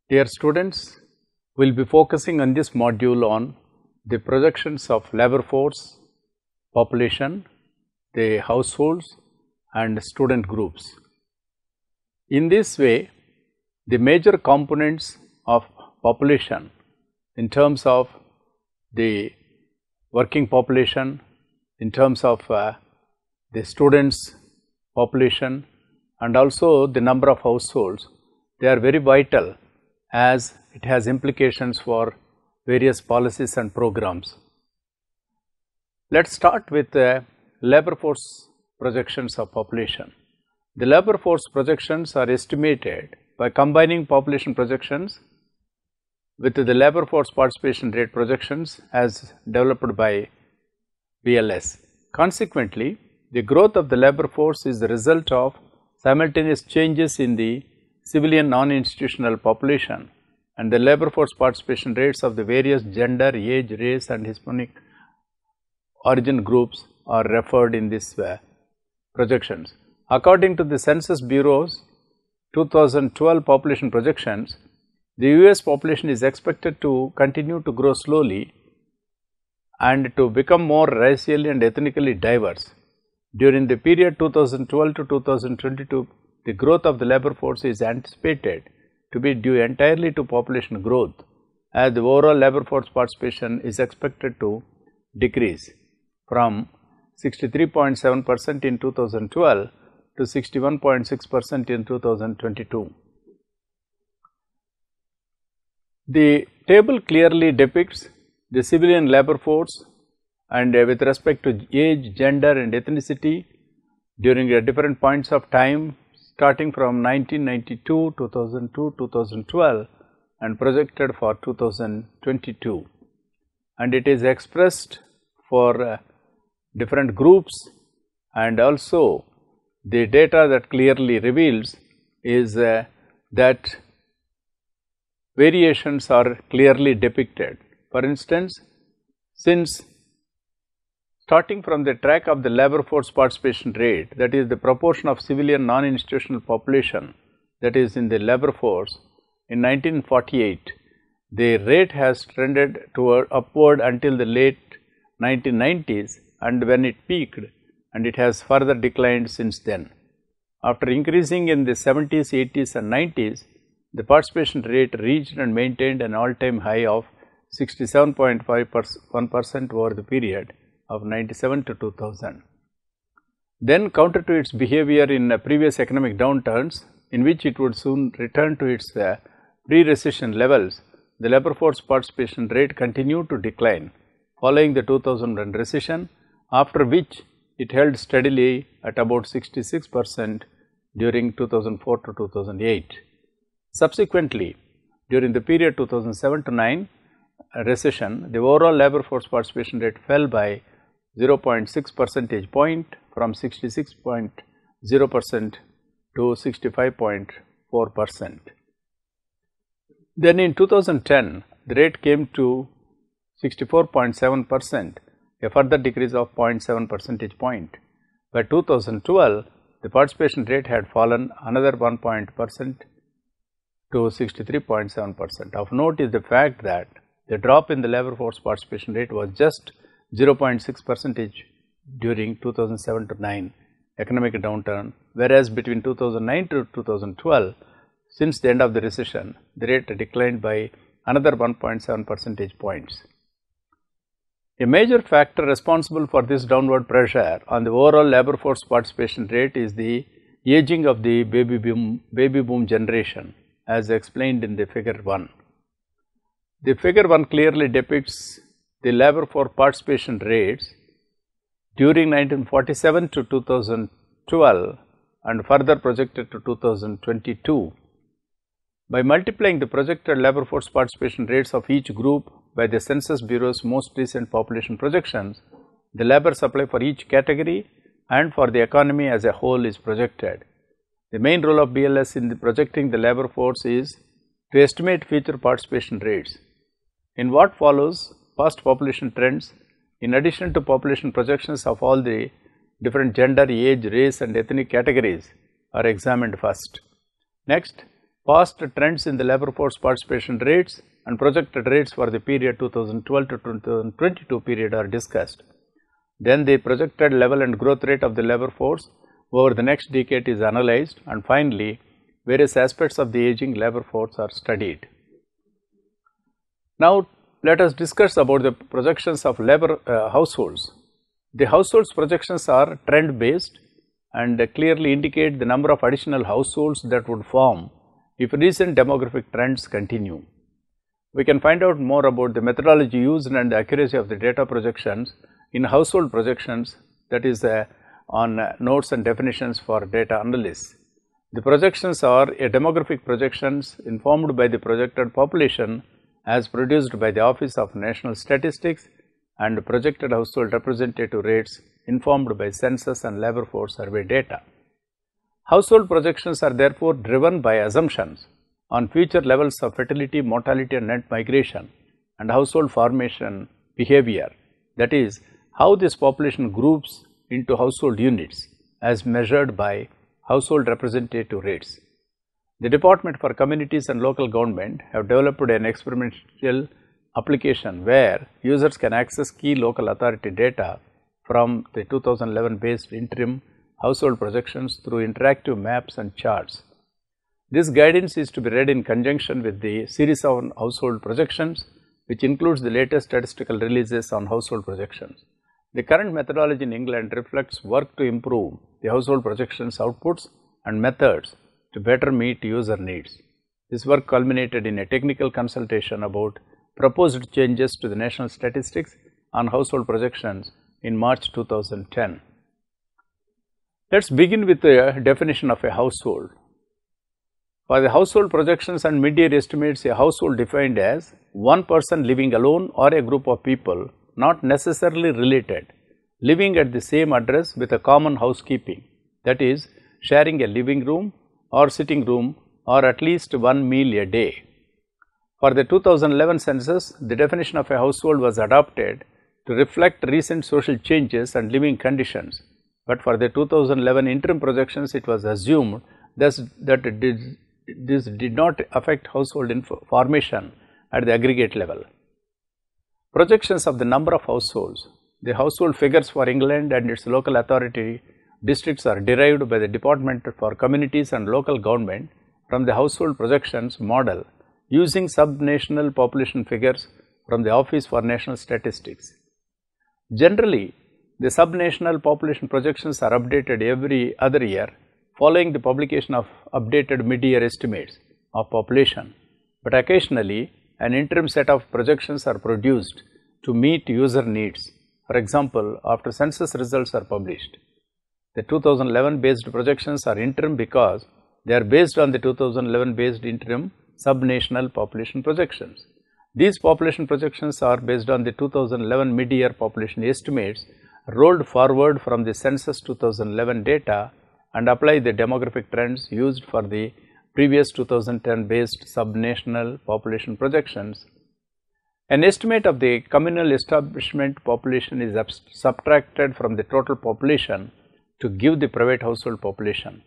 Dear students, we will be focusing on this module on the projections of labor force, population, the households and student groups. In this way, the major components of population in terms of the working population, in terms of the students population and also the number of households, they are very vital as it has implications for various policies and programs. Let us start with the labor force projections of population. The labor force projections are estimated by combining population projections with the labor force participation rate projections as developed by BLS. Consequently, the growth of the labor force is the result of simultaneous changes in the civilian non-institutional population, and the labor force participation rates of the various gender, age, race and Hispanic origin groups are referred in this projections. According to the Census Bureau's 2012 population projections, the US population is expected to continue to grow slowly and to become more racially and ethnically diverse. During the period 2012 to 2022, the growth of the labor force is anticipated to be due entirely to population growth, as the overall labor force participation is expected to decrease from 63.7% in 2012 to 61.6% in 2022. The table clearly depicts the civilian labor force and with respect to age, gender and ethnicity during different points of time starting from 1992, 2002, 2012 and projected for 2022, and it is expressed for different groups, and also the data that clearly reveals is that variations are clearly depicted. For instance, since starting from the track of the labor force participation rate, that is the proportion of civilian non-institutional population that is in the labor force, in 1948, the rate has trended toward upward until the late 1990s, and when it peaked, and it has further declined since then. After increasing in the 70s, 80s and 90s, the participation rate reached and maintained an all-time high of 67.51% over the period of 97 to 2000. Then, counter to its behavior in previous economic downturns, in which it would soon return to its pre-recession levels, the labor force participation rate continued to decline following the 2001 recession, after which it held steadily at about 66% during 2004 to 2008. Subsequently, during the period 2007 to 9 recession, the overall labor force participation rate fell by 0.6 percentage point from 66.0% to 65.4%. Then in 2010, the rate came to 64.7%, a further decrease of 0.7 percentage point. By 2012, the participation rate had fallen another 1% to 63.7%. Of note is the fact that the drop in the labor force participation rate was just 0.6% during 2007 to 9 economic downturn, whereas between 2009 to 2012, since the end of the recession, the rate declined by another 1.7 percentage points. A major factor responsible for this downward pressure on the overall labor force participation rate is the aging of the baby boom generation, as explained in the figure 1. The figure 1 clearly depicts the labor force participation rates during 1947 to 2012 and further projected to 2022. By multiplying the projected labor force participation rates of each group by the Census Bureau's most recent population projections, the labor supply for each category and for the economy as a whole is projected. The main role of BLS in projecting the labor force is to estimate future participation rates. In what follows, past population trends, in addition to population projections of all the different gender, age, race and ethnic categories, are examined first. Next, past trends in the labor force participation rates and projected rates for the period 2012 to 2022 period are discussed. Then the projected level and growth rate of the labor force over the next decade is analyzed, and finally various aspects of the aging labor force are studied. Now let us discuss about the projections of labor households. The households projections are trend based and clearly indicate the number of additional households that would form if recent demographic trends continue. We can find out more about the methodology used and the accuracy of the data projections in household projections, that is on notes and definitions for data analysis. The projections are a demographic projections informed by the projected population as produced by the Office of National Statistics, and projected household representative rates informed by census and labor force survey data. Household projections are therefore driven by assumptions on future levels of fertility, mortality and net migration and household formation behavior, that is, how this population groups into household units as measured by household representative rates. The Department for Communities and Local Government have developed an experimental application where users can access key local authority data from the 2011 based interim household projections through interactive maps and charts. This guidance is to be read in conjunction with the series of household projections, which includes the latest statistical releases on household projections. The current methodology in England reflects work to improve the household projections outputs and methods to better meet user needs. This work culminated in a technical consultation about proposed changes to the national statistics on household projections in March 2010. Let us begin with the definition of a household. For the household projections and mid-year estimates, a household defined as one person living alone or a group of people not necessarily related, living at the same address with a common housekeeping, that is, sharing a living room or sitting room or at least one meal a day. For the 2011 census, the definition of a household was adopted to reflect recent social changes and living conditions, but for the 2011 interim projections, it was assumed that this did not affect household formation at the aggregate level. Projections of the number of households. The household figures for England and its local authority districts are derived by the Department for Communities and Local Government from the household projections model using sub-national population figures from the Office for National Statistics. Generally, the sub-national population projections are updated every other year following the publication of updated mid-year estimates of population, but occasionally an interim set of projections are produced to meet user needs. For example, after census results are published. The 2011 based projections are interim because they are based on the 2011 based interim sub-national population projections. These population projections are based on the 2011 mid-year population estimates rolled forward from the census 2011 data and apply the demographic trends used for the previous 2010 based sub-national population projections. An estimate of the communal establishment population is subtracted from the total population to give the private household population.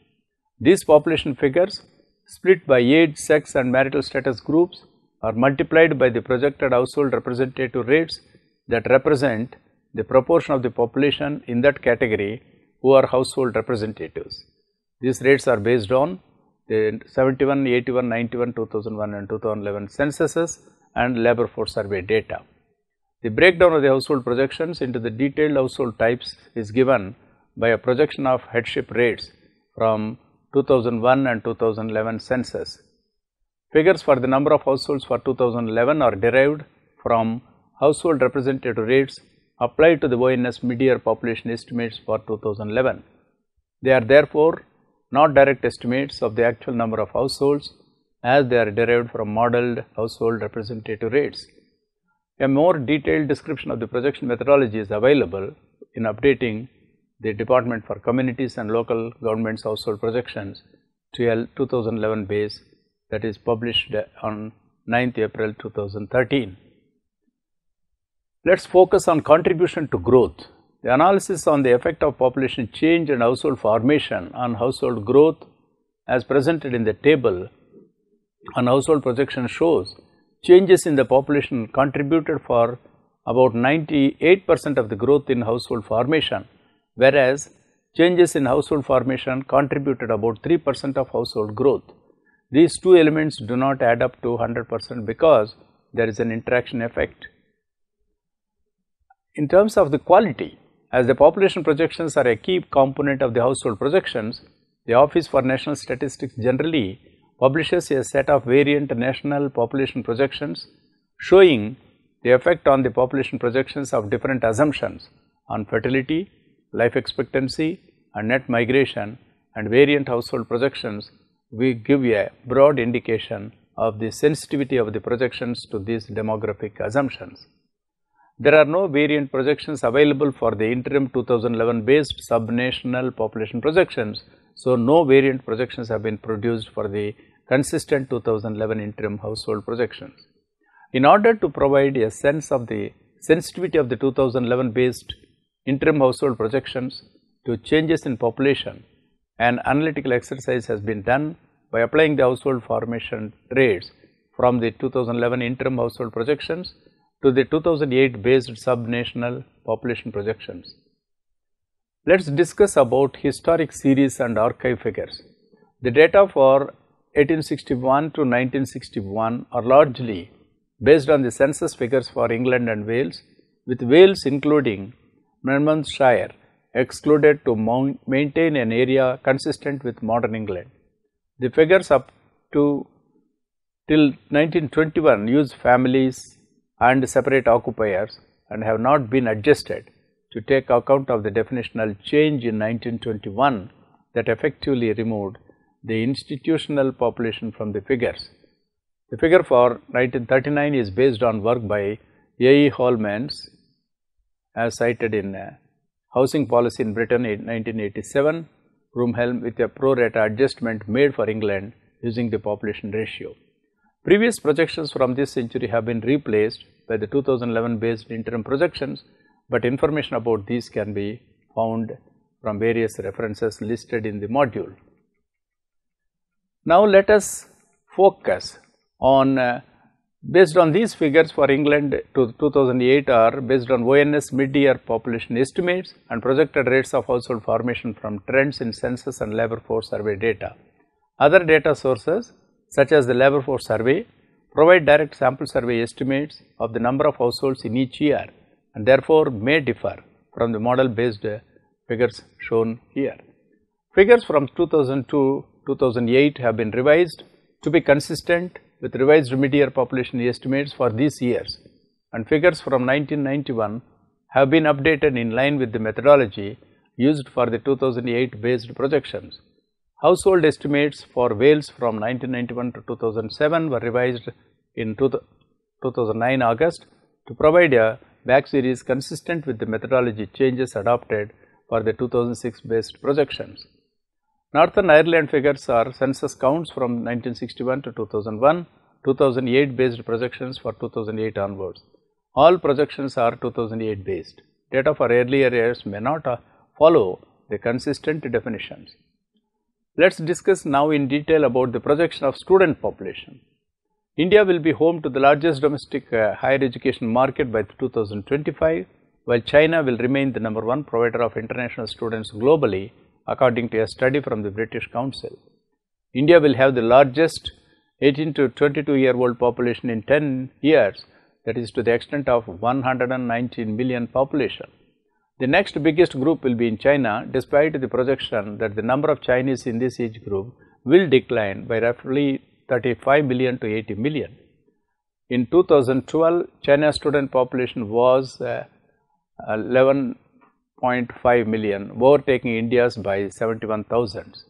These population figures, split by age, sex and marital status groups, are multiplied by the projected household representative rates that represent the proportion of the population in that category who are household representatives. These rates are based on the 71, 81, 91, 2001 and 2011 censuses and labor force survey data. The breakdown of the household projections into the detailed household types is given by a projection of headship rates from 2001 and 2011 census. Figures for the number of households for 2011 are derived from household representative rates applied to the ONS mid-year population estimates for 2011. They are therefore not direct estimates of the actual number of households as they are derived from modeled household representative rates. A more detailed description of the projection methodology is available in updating the Department for Communities and Local Governments household projections to a 2011 base that is published on 9th April 2013. Let us focus on contribution to growth. The analysis on the effect of population change and household formation on household growth as presented in the table on household projection shows changes in the population contributed for about 98% of the growth in household formation, whereas changes in household formation contributed about 3% of household growth. These two elements do not add up to 100% because there is an interaction effect. In terms of the quality, as the population projections are a key component of the household projections, the Office for National Statistics generally publishes a set of variant national population projections showing the effect on the population projections of different assumptions on fertility, life expectancy and net migration, and variant household projections. We give a broad indication of the sensitivity of the projections to these demographic assumptions. There are no variant projections available for the interim 2011 based sub-national population projections, so no variant projections have been produced for the consistent 2011 interim household projections. In order to provide a sense of the sensitivity of the 2011 based interim household projections to changes in population, an analytical exercise has been done by applying the household formation rates from the 2011 interim household projections to the 2008 based sub-national population projections. Let us discuss about historic series and archive figures. The data for 1861 to 1961 are largely based on the census figures for England and Wales, with Wales including Monmouthshire excluded to maintain an area consistent with modern England. The figures up to till 1921 use families and separate occupiers and have not been adjusted to take account of the definitional change in 1921 that effectively removed the institutional population from the figures. The figure for 1939 is based on work by A. E. Holmans as cited in Housing Policy in Britain in 1987, Broomhelm, with a pro rata adjustment made for England using the population ratio. Previous projections from this century have been replaced by the 2011 based interim projections, but information about these can be found from various references listed in the module. Now let us focus on based on these figures for England to 2008 are based on ONS mid-year population estimates and projected rates of household formation from trends in census and labour force survey data. Other data sources such as the labour force survey provide direct sample survey estimates of the number of households in each year and therefore may differ from the model based figures shown here. Figures from 2002-2008 have been revised to be consistent with revised mid-year population estimates for these years, and figures from 1991 have been updated in line with the methodology used for the 2008 based projections. Household estimates for Wales from 1991 to 2007 were revised in 2009 August to provide a back series consistent with the methodology changes adopted for the 2006 based projections. Northern Ireland figures are census counts from 1961 to 2001, 2008 based projections for 2008 onwards. All projections are 2008 based. Data for earlier years may not follow the consistent definitions. Let us discuss now in detail about the projection of student population. India will be home to the largest domestic higher education market by 2025, while China will remain the #1 provider of international students globally, according to a study from the British Council. India will have the largest 18 to 22-year-old population in 10 years, that is to the extent of 119 million population. The next biggest group will be in China, despite the projection that the number of Chinese in this age group will decline by roughly 35 million to 80 million. In 2012, China's student population was 11.5 million, overtaking India's by 71,000.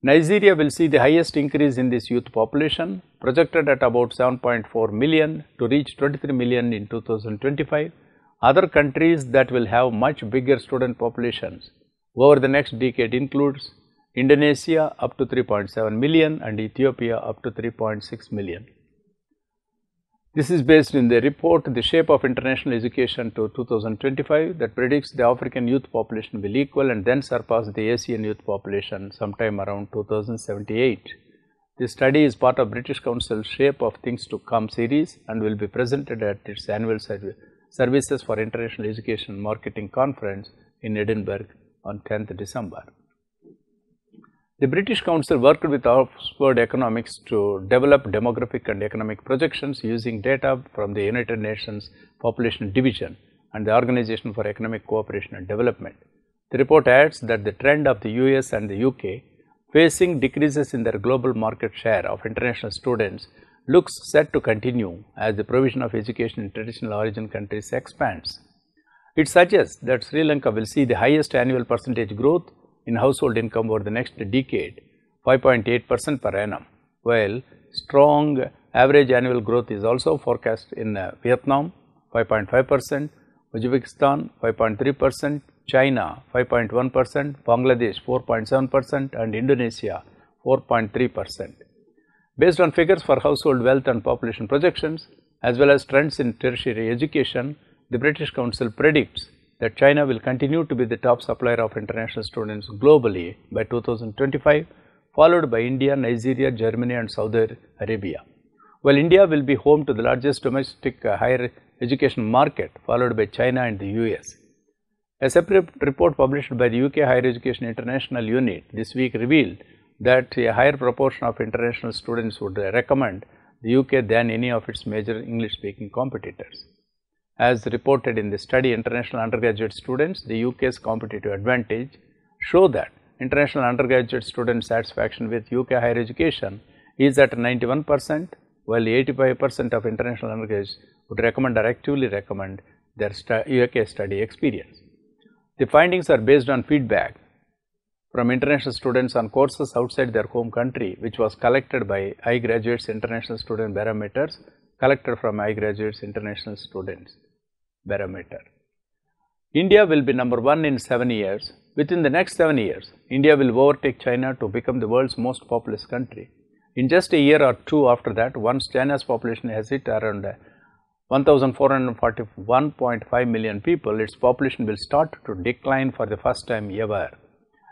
Nigeria will see the highest increase in this youth population, projected at about 7.4 million to reach 23 million in 2025. Other countries that will have much bigger student populations over the next decade includes Indonesia up to 3.7 million and Ethiopia up to 3.6 million. This is based in the report The Shape of International Education to 2025 that predicts the African youth population will equal and then surpass the Asian youth population sometime around 2078. This study is part of British Council's Shape of Things to Come series and will be presented at its annual Services for International Education Marketing Conference in Edinburgh on 10th December. The British Council worked with Oxford Economics to develop demographic and economic projections using data from the United Nations Population Division and the Organization for Economic Cooperation and Development. The report adds that the trend of the US and the UK facing decreases in their global market share of international students looks set to continue as the provision of education in traditional origin countries expands. It suggests that Sri Lanka will see the highest annual percentage growth in household income over the next decade, 5.8% per annum, while strong average annual growth is also forecast in Vietnam 5.5%, Uzbekistan 5.3%, China 5.1%, Bangladesh 4.7% and Indonesia 4.3%. Based on figures for household wealth and population projections as well as trends in tertiary education, the British Council predicts that China will continue to be the top supplier of international students globally by 2025, followed by India, Nigeria, Germany and Saudi Arabia, while India will be home to the largest domestic higher education market, followed by China and the US. A separate report published by the UK Higher Education International Unit this week revealed that a higher proportion of international students would recommend the UK than any of its major English-speaking competitors. As reported in the study International Undergraduate Students, the UK's competitive advantage show that international undergraduate student satisfaction with UK higher education is at 91%, while 85% of international undergraduates would recommend or actively recommend their UK study experience. The findings are based on feedback from international students on courses outside their home country, which was collected by iGraduate's International Student Barometers, collected from iGraduate's International Students Barometer. India will be number 1 in 7 years. Within the next 7 years, India will overtake China to become the world's most populous country. In just a year or two after that, once China's population has hit around 1,441.5 million people, its population will start to decline for the first time ever.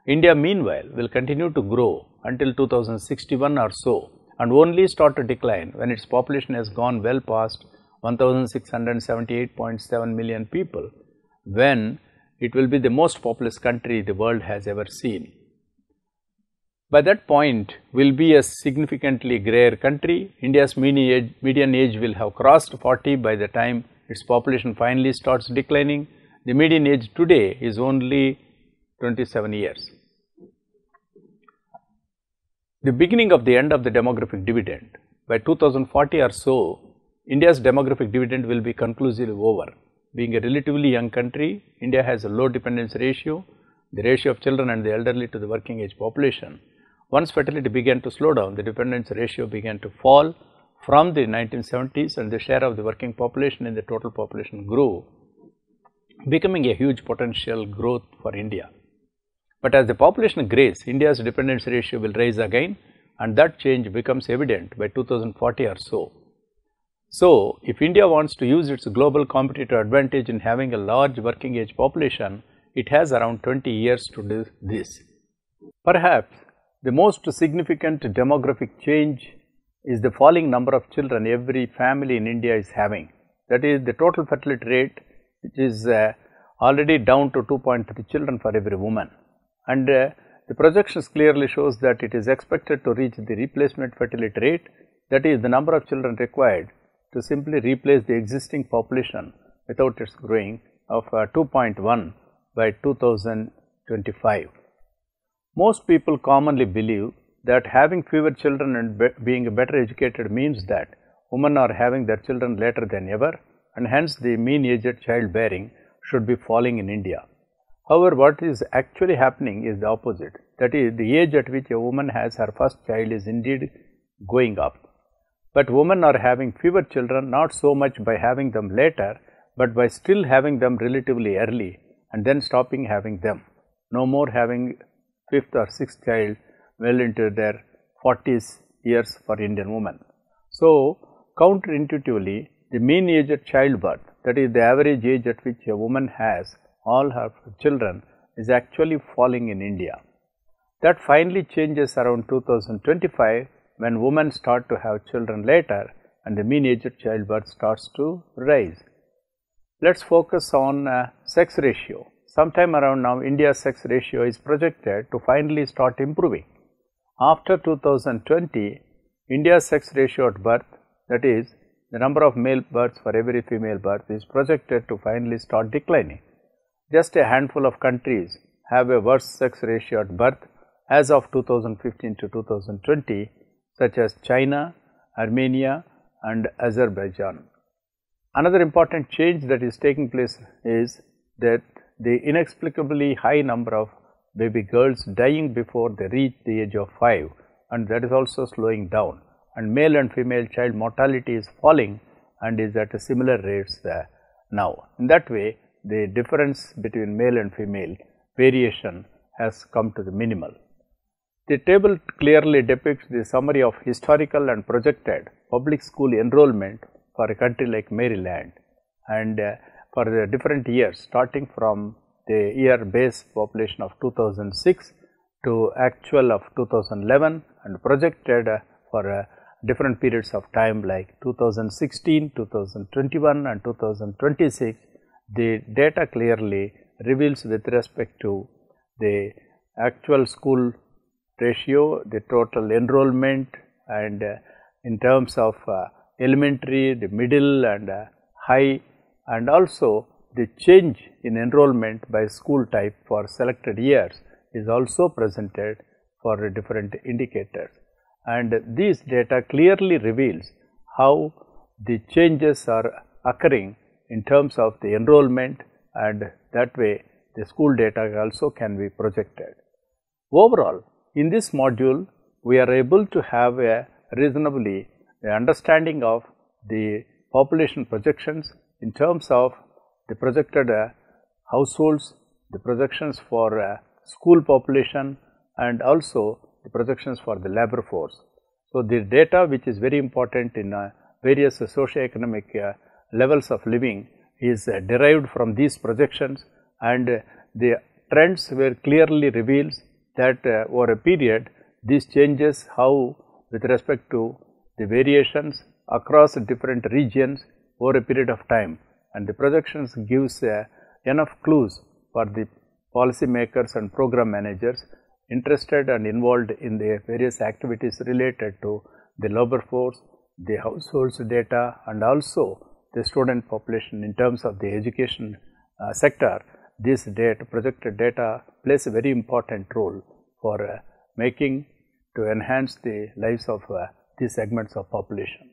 India, meanwhile, will continue to grow until 2061 or so and only start to decline when its population has gone well past 1,678.7 million people, when it will be the most populous country the world has ever seen. By that point, will be a significantly grayer country. India's median age will have crossed 40 by the time its population finally starts declining. The median age today is only 27 years. The beginning of the end of the demographic dividend. By 2040 or so, India's demographic dividend will be conclusively over. Being a relatively young country, India has a low dependence ratio, the ratio of children and the elderly to the working age population. Once fertility began to slow down, the dependence ratio began to fall from the 1970s and the share of the working population in the total population grew, becoming a huge potential growth for India. But as the population grows, India's dependence ratio will rise again, and that change becomes evident by 2040 or so. So, if India wants to use its global competitive advantage in having a large working age population, it has around 20 years to do this. Perhaps the most significant demographic change is the falling number of children every family in India is having. That is, the total fertility rate, which is already down to 2.3 children for every woman. And the projections clearly shows that it is expected to reach the replacement fertility rate, that is the number of children required to simply replace the existing population without its growing, of 2.1 by 2025. Most people commonly believe that having fewer children and being better educated means that women are having their children later than ever, and hence the mean age at childbearing should be falling in India. However, what is actually happening is the opposite. That is, the age at which a woman has her first child is indeed going up. But women are having fewer children, not so much by having them later, but by still having them relatively early and then stopping having them. No more having fifth or sixth child well into their 40s years for Indian women. So, counterintuitively, the mean age at childbirth, that is the average age at which a woman has all her children, is actually falling in India. That finally changes around 2025, when women start to have children later and the mean age of childbirth starts to rise. Let us focus on sex ratio. Sometime around now, India's sex ratio is projected to finally start improving. After 2020, India's sex ratio at birth, that is, the number of male births for every female birth, is projected to finally start declining. Just a handful of countries have a worse sex ratio at birth as of 2015 to 2020, such as China, Armenia, and Azerbaijan. Another important change that is taking place is that the inexplicably high number of baby girls dying before they reach the age of 5, and that is also slowing down, and male and female child mortality is falling and is at a similar rates now. In that way, the difference between male and female variation has come to the minimal. The table clearly depicts the summary of historical and projected public school enrollment for a country like Maryland, and for the different years starting from the year base population of 2006 to actual of 2011 and projected for different periods of time like 2016, 2021 and 2026. The data clearly reveals with respect to the actual school ratio, the total enrollment, and in terms of elementary, the middle and high, and also the change in enrollment by school type for selected years is also presented for different indicators. And these data clearly reveals how the changes are occurring in terms of the enrollment, and that way the school data also can be projected. Overall, in this module, we are able to have a reasonably understanding of the population projections in terms of the projected households, the projections for school population, and also the projections for the labor force. So, the data which is very important in various socio-economic levels of living is derived from these projections, and the trends were clearly reveals that over a period these changes how with respect to the variations across different regions over a period of time, and the projections gives enough clues for the policy makers and program managers interested and involved in the various activities related to the labor force, the households data, and also the student population in terms of the education sector. This data, projected data, plays a very important role for making to enhance the lives of these segments of population.